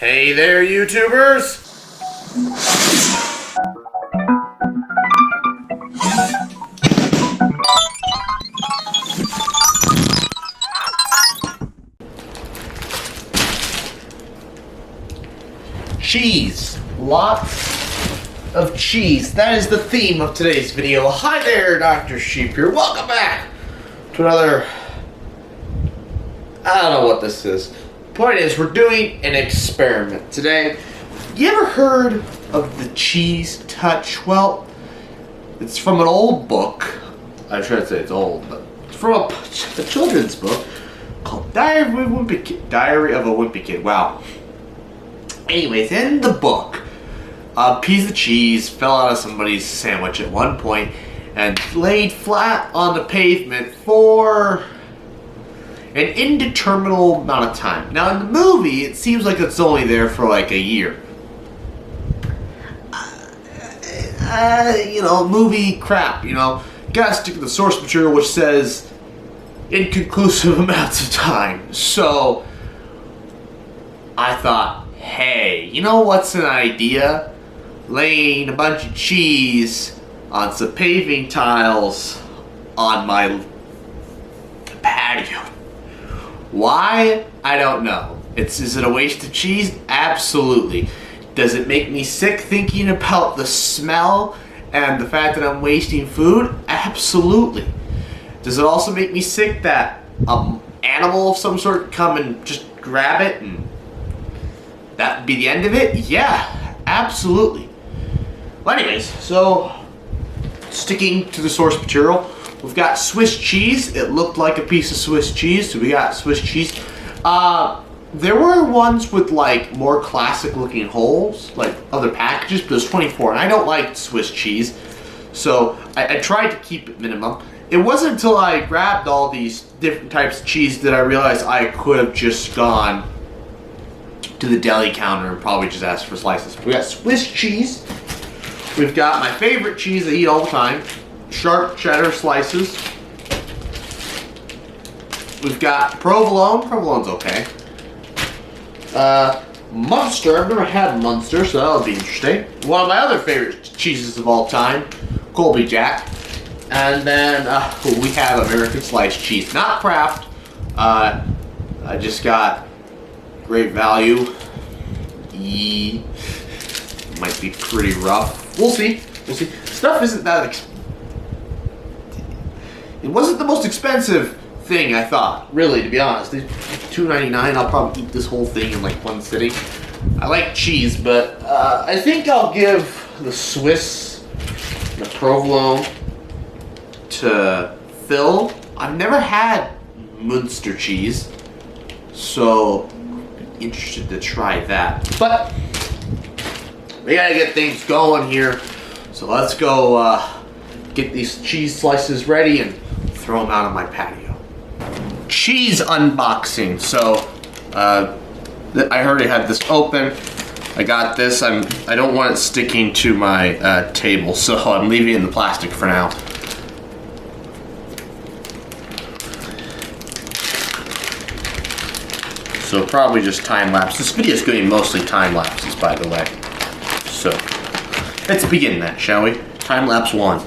Hey there, YouTubers! Cheese. Lots of cheese. That is the theme of today's video. Hi there, Dr. Sheep here. Welcome back to another... I don't know what this is. Point is, we're doing an experiment today. You ever heard of the cheese touch? Well, it's from an old book. I try to say it's old, but it's from a children's book called Diary of a Wimpy Kid. Diary of a Wimpy Kid. Wow. Anyways, in the book, a piece of cheese fell out of somebody's sandwich at one point and laid flat on the pavement for an indeterminate amount of time. Now in the movie, it seems like it's only there for like a year. Movie crap, Gotta stick to the source material, which says inconclusive amounts of time. So, I thought, hey, you know what's an idea? Laying a bunch of cheese on some paving tiles on my patio. Why? I don't know. Is it a waste of cheese? Absolutely. Does it make me sick thinking about the smell and the fact that I'm wasting food? Absolutely. Does it also make me sick that an animal of some sort come and just grab it and that would be the end of it? Yeah, absolutely. Well, anyways, so sticking to the source material, we've got Swiss cheese. It looked like a piece of Swiss cheese, so we got Swiss cheese. There were ones with like more classic looking holes, like other packages, but there's 24, and I don't like Swiss cheese, so I tried to keep it minimum. It wasn't until I grabbed all these different types of cheese that I realized I could have just gone to the deli counter and probably just asked for slices. We got Swiss cheese. We've got my favorite cheese I eat all the time, sharp cheddar slices. We've got provolone. Provolone's okay. Munster. I've never had Munster, so that'll be interesting. One of my other favorite cheeses of all time, Colby Jack. And then we have American sliced cheese, not Kraft. I just got Great Value. Might be pretty rough. We'll see. Stuff isn't that it wasn't the most expensive thing I thought, really, to be honest. $2.99, I'll probably eat this whole thing in like one sitting. I like cheese, but I think I'll give the Swiss, the provolone, to Phil. I've never had Munster cheese, so I'm interested to try that. But we gotta get things going here, so let's go get these cheese slices ready and throw them out on my patio. Cheese unboxing. So I already had this open. I got this. I don't want it sticking to my table, so I'm leaving it in the plastic for now. So probably just time lapse. This video is going to be mostly time lapses, by the way. So let's begin that, shall we? Time lapse 1.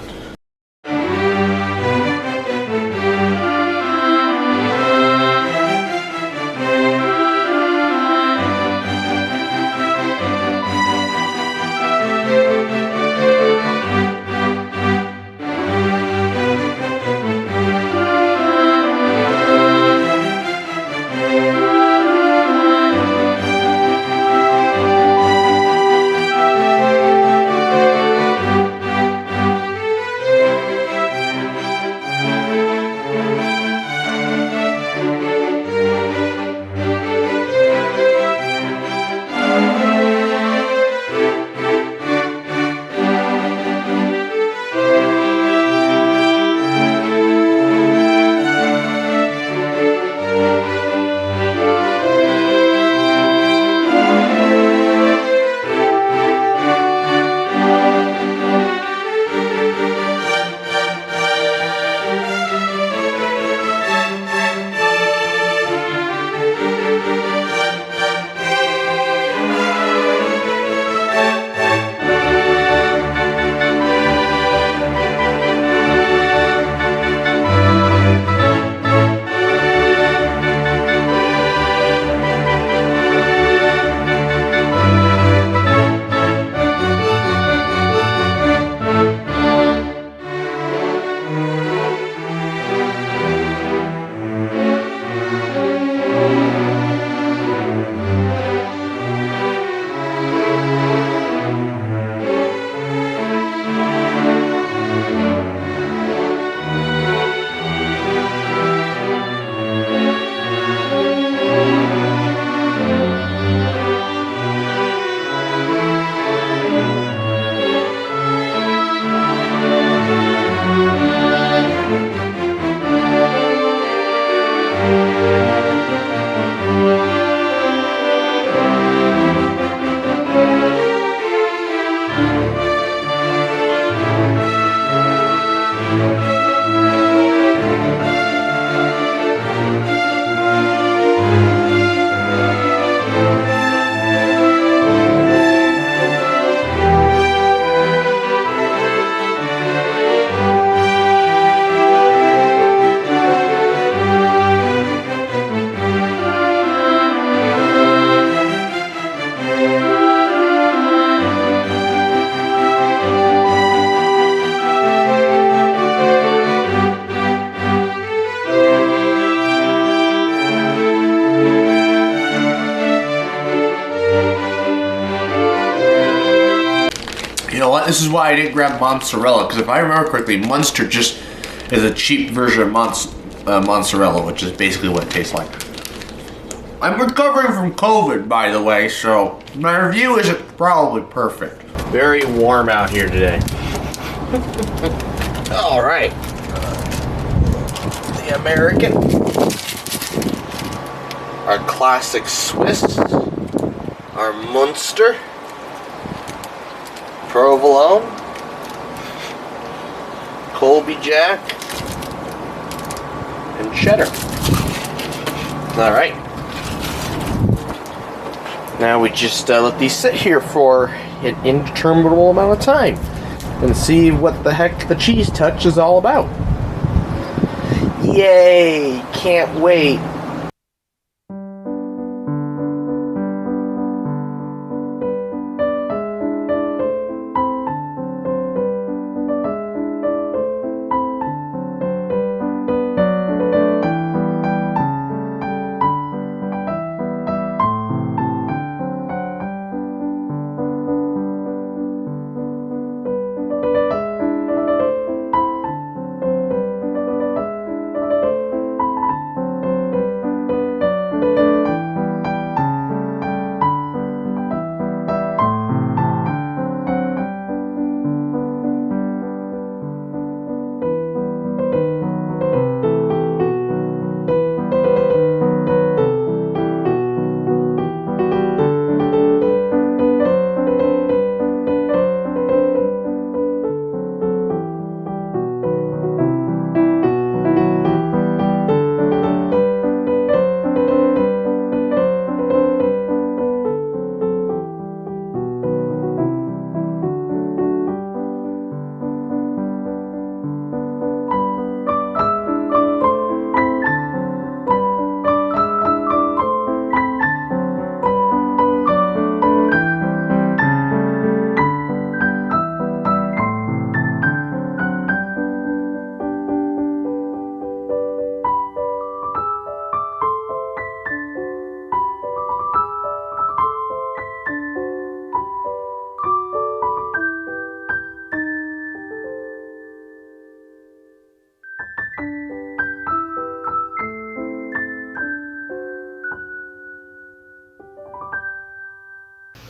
know what? This is why I didn't grab mozzarella, because if I remember correctly, Munster just is a cheap version of mozzarella, which is basically what it tastes like. I'm recovering from COVID, by the way, so my review isn't probably perfect. Very warm out here today. All right. The American. Our classic Swiss. Our Munster. Provolone. Colby Jack. And cheddar. All right. Now we just let these sit here for an indeterminable amount of time and see what the heck the cheese touch is all about. Yay! Can't wait.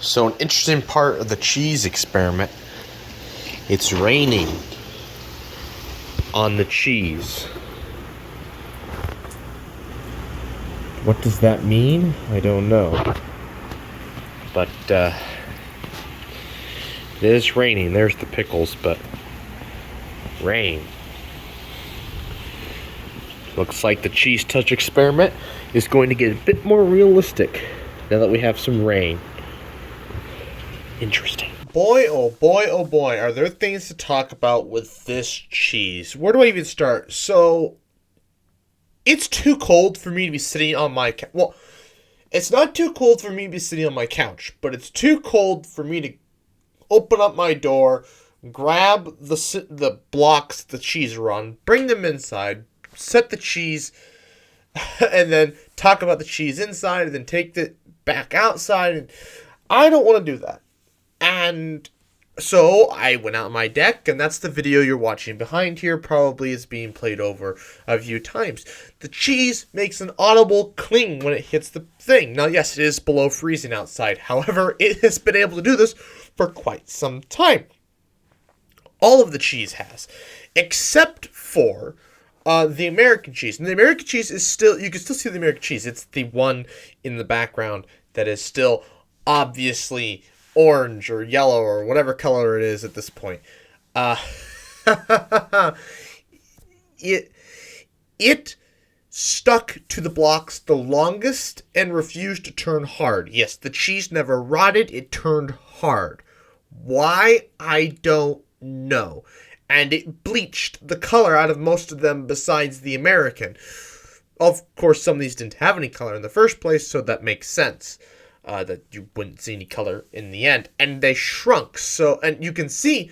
So an interesting part of the cheese experiment, it's raining on the cheese. What does that mean? I don't know. But it is raining. There's the pickles, but rain. Looks like the cheese touch experiment is going to get a bit more realistic now that we have some rain. Interesting. Boy, oh boy, oh boy, are there things to talk about with this cheese. Where do I even start? So, it's too cold for me to be sitting on my couch. Well, it's not too cold for me to be sitting on my couch, but it's too cold for me to open up my door, grab the blocks the cheese are on, bring them inside, set the cheese, and then talk about the cheese inside, and then take it back outside. And I don't want to do that. And so I went out on my deck, and that's the video you're watching behind here. Probably is being played over a few times. The cheese makes an audible cling when it hits the thing. Now, yes, it is below freezing outside. However, it has been able to do this for quite some time. All of the cheese has, except for the American cheese. And the American cheese is still, you can still see the American cheese. It's the one in the background that is still obviously orange or yellow or whatever color it is at this point. It stuck to the blocks the longest and refused to turn hard. Yes, the cheese never rotted, it turned hard. Why? I don't know. And it bleached the color out of most of them besides the American. Of course, some of these didn't have any color in the first place, so that makes sense. That you wouldn't see any color in the end. And they shrunk. So, and you can see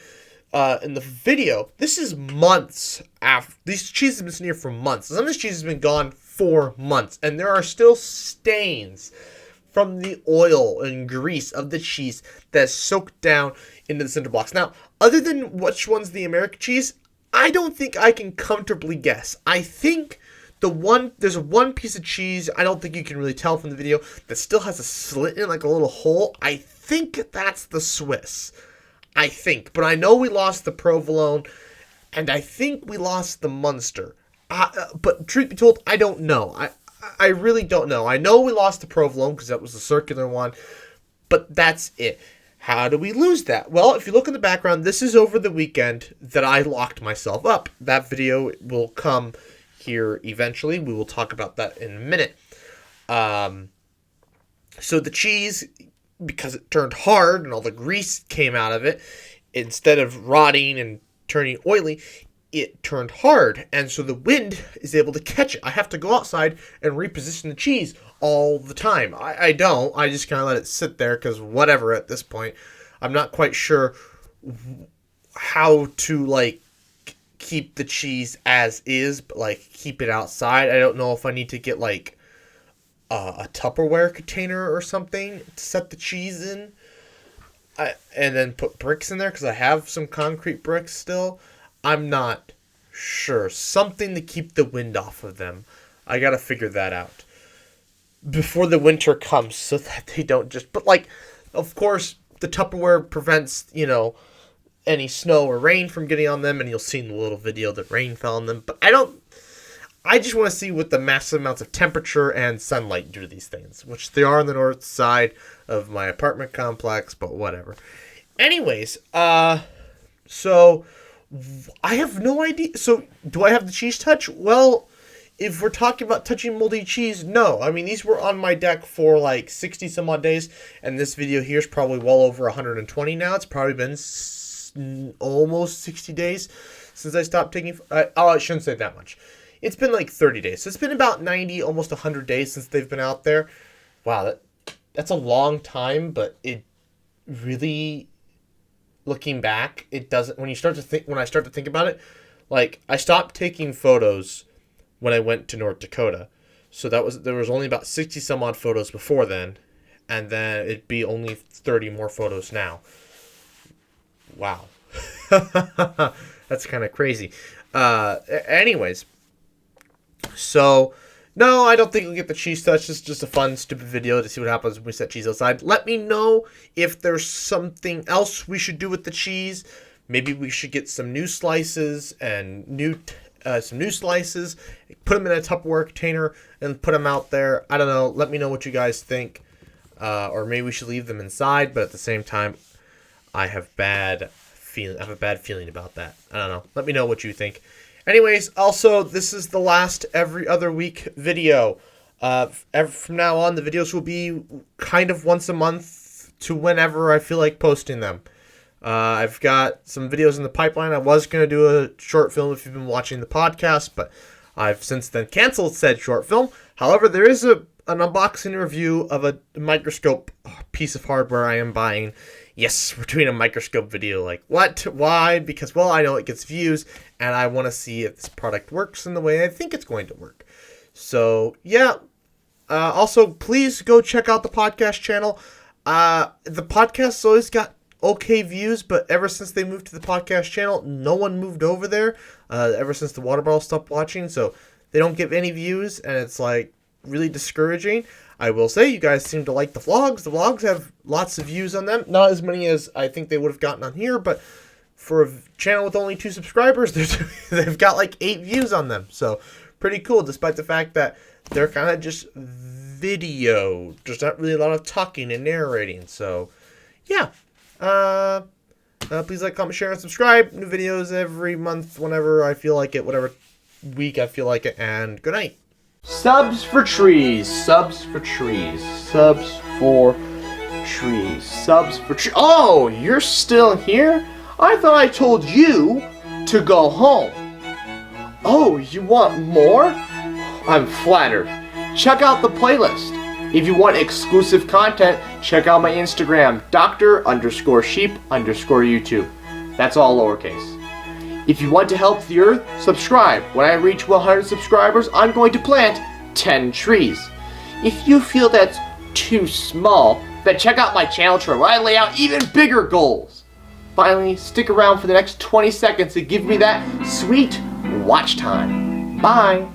in the video, this is months after. These cheeses have been sitting here for months. Some of this cheese has been gone for months. And there are still stains from the oil and grease of the cheese that's soaked down into the cinder blocks. Now, other than which one's the American cheese, I don't think I can comfortably guess. I think there's one piece of cheese, I don't think you can really tell from the video, that still has a slit in it, like a little hole. I think that's the Swiss. I think. But I know we lost the provolone, and I think we lost the Munster. But truth be told, I don't know. I really don't know. I know we lost the provolone because that was the circular one, but that's it. How do we lose that? Well, if you look in the background, this is over the weekend that I locked myself up. That video will come here eventually. We will talk about that in a minute. So the cheese, because it turned hard and all the grease came out of it, instead of rotting and turning oily, it turned hard, and so the wind is able to catch it. I have to go outside and reposition the cheese all the time. I don't. I just kind of let it sit there because whatever at this point. I'm not quite sure how to, like, keep the cheese as is, but, like, keep it outside. I don't know if I need to get, like, a Tupperware container or something to set the cheese in. And then put bricks in there because I have some concrete bricks still. I'm not sure. Something to keep the wind off of them. I gotta figure that out before the winter comes so that they don't just... But, like, of course, the Tupperware prevents, any snow or rain from getting on them, and you'll see in the little video that rain fell on them. But I just want to see what the massive amounts of temperature and sunlight do to these things, which they are on the north side of my apartment complex, but whatever. Anyways, so... I have no idea. So, do I have the cheese touch? Well, if we're talking about touching moldy cheese, no. I mean, these were on my deck for like 60 some odd days, and this video here is probably well over 120 now. It's probably been almost 60 days since I stopped taking... I shouldn't say that much. It's been like 30 days. So, it's been about 90, almost 100 days since they've been out there. Wow, that's a long time, but it really... Looking back, it doesn't. When I start to think about it, like, I stopped taking photos when I went to North Dakota, so there was only about 60 some odd photos before then, and then it'd be only 30 more photos now. Wow, that's kind of crazy. Anyways, so. No, I don't think we'll get the cheese touch. It's just a fun, stupid video to see what happens when we set cheese outside. Let me know if there's something else we should do with the cheese. Maybe we should get some new slices and put them in a Tupperware container and put them out there. I don't know. Let me know what you guys think. Or maybe we should leave them inside, but at the same time, I have a bad feeling about that. I don't know. Let me know what you think. Anyways, also, this is the last every other week video. From now on, the videos will be kind of once a month to whenever I feel like posting them. I've got some videos in the pipeline. I was going to do a short film if you've been watching the podcast, but I've since then canceled said short film. However, there is an unboxing review of a microscope piece of hardware I am buying. Yes, we're doing a microscope video. Like, what? Why? Because, well, I know it gets views, and I want to see if this product works in the way I think it's going to work. So, yeah. Also, please go check out the podcast channel. The podcast's always got okay views, but ever since they moved to the podcast channel, no one moved over there. Ever since the water bottle stopped watching, so they don't get any views, and it's, like, really discouraging. I will say, you guys seem to like the vlogs. The vlogs have lots of views on them. Not as many as I think they would have gotten on here, but for a channel with only 2 subscribers, they've got like 8 views on them. So, pretty cool, despite the fact that they're kind of just video. There's not really a lot of talking and narrating. So, yeah. Please like, comment, share, and subscribe. New videos every month whenever I feel like it, whatever week I feel like it, and good night. Subs for trees. Subs for trees. Subs for trees. Subs for trees. Oh, you're still here? I thought I told you to go home. Oh, you want more? I'm flattered. Check out the playlist. If you want exclusive content, check out my Instagram, Dr_sheep_YouTube. That's all lowercase. If you want to help the earth, subscribe. When I reach 100 subscribers, I'm going to plant 10 trees. If you feel that's too small, then check out my channel where I lay out even bigger goals. Finally, stick around for the next 20 seconds to give me that sweet watch time. Bye.